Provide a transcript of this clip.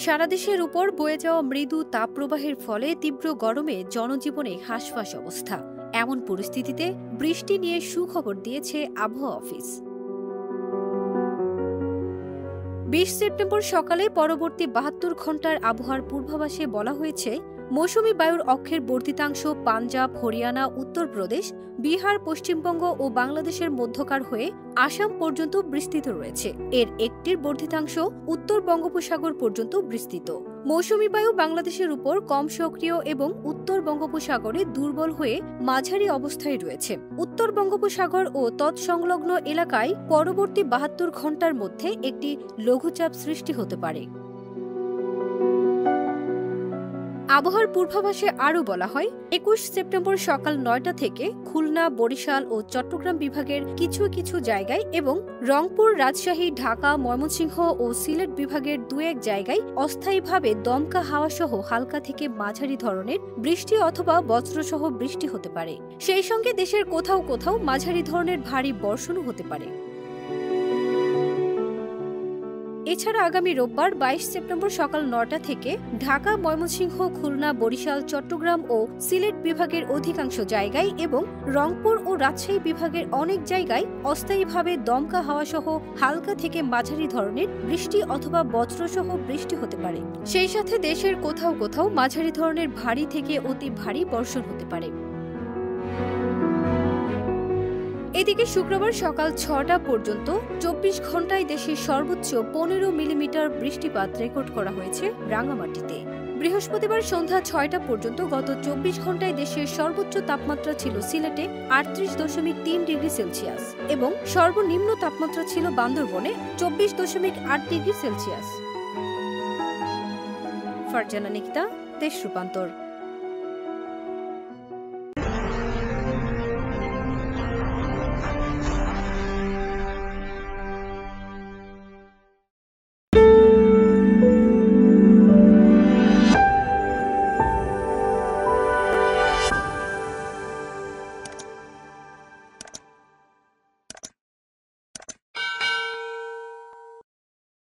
সারা দেশের উপর বয়ে যাওয়া মৃদু তাপপ্রবাহের ফলে তীব্র গরমে জনজীবনে হাঁসফাঁস অবস্থা। এমন পরিস্থিতিতে বৃষ্টি নিয়ে সুখবর দিয়েছে আবহাওয়া অফিস। ২০ সেপ্টেম্বর সকালে পরবর্তী ৭২ ঘণ্টার আবহাওয়ার পূর্বাভাসে বলা হয়েছে, মৌসুমী বায়ুর অক্ষের বর্ধিতাংশ পাঞ্জাব, হরিয়ানা, উত্তরপ্রদেশ, বিহার, পশ্চিমবঙ্গ ও বাংলাদেশের মধ্যকার হয়ে আসাম পর্যন্ত বিস্তৃত রয়েছে। এর একটির বর্ধিতাংশ উত্তর বঙ্গোপসাগর পর্যন্ত বিস্তৃত। মৌসুমী বায়ু বাংলাদেশের উপর কম সক্রিয় এবং উত্তর বঙ্গোপসাগরে দুর্বল হয়ে মাঝারি অবস্থায় রয়েছে। উত্তর বঙ্গোপসাগর ও তৎসংলগ্ন এলাকায় পরবর্তী ৭২ ঘণ্টার মধ্যে একটি লঘুচাপ সৃষ্টি হতে পারে। আবহাওয়ার পূর্বাভাসে আরও বলা হয়, ২১ সেপ্টেম্বর সকাল ৯টা থেকে খুলনা, বরিশাল ও চট্টগ্রাম বিভাগের কিছু কিছু জায়গায় এবং রংপুর, রাজশাহী, ঢাকা, ময়মনসিংহ ও সিলেট বিভাগের দু-এক জায়গায় অস্থায়ীভাবে দমকা হাওয়াসহ হালকা থেকে মাঝারি ধরনের বৃষ্টি অথবা বজ্রসহ বৃষ্টি হতে পারে। সেই সঙ্গে দেশের কোথাও কোথাও মাঝারি ধরনের ভারী বর্ষণও হতে পারে। এছাড়া আগামী রোববার ২২ সেপ্টেম্বর সকাল ৯টা থেকে ঢাকা, ময়মনসিংহ, খুলনা, বরিশাল, চট্টগ্রাম ও সিলেট বিভাগের অধিকাংশ জায়গায় এবং রংপুর ও রাজশাহী বিভাগের অনেক জায়গায় অস্থায়ীভাবে দমকা হাওয়াসহ হালকা থেকে মাঝারি ধরনের বৃষ্টি অথবা বজ্রসহ বৃষ্টি হতে পারে। সেই সাথে দেশের কোথাও কোথাও মাঝারি ধরনের ভারী থেকে অতি ভারী বর্ষণ হতে পারে। এদিকে শুক্রবার সকাল ৬টা পর্যন্ত ২৪ ঘণ্টায় দেশের সর্বোচ্চ ১৫ মিলিমিটার বৃষ্টিপাত রেকর্ড করা হয়েছে রাঙামাটিতে। বৃহস্পতিবার সন্ধ্যা ৬টা পর্যন্ত গত ২৪ ঘণ্টায় দেশের সর্বোচ্চ তাপমাত্রা ছিল সিলেটে ৩৮.৩ ডিগ্রি সেলসিয়াস এবং সর্বনিম্ন তাপমাত্রা ছিল বান্দরবনে ২৪.৮ ডিগ্রি সেলসিয়াস। ফারজানা নিকিতা, দেশ রূপান্তর।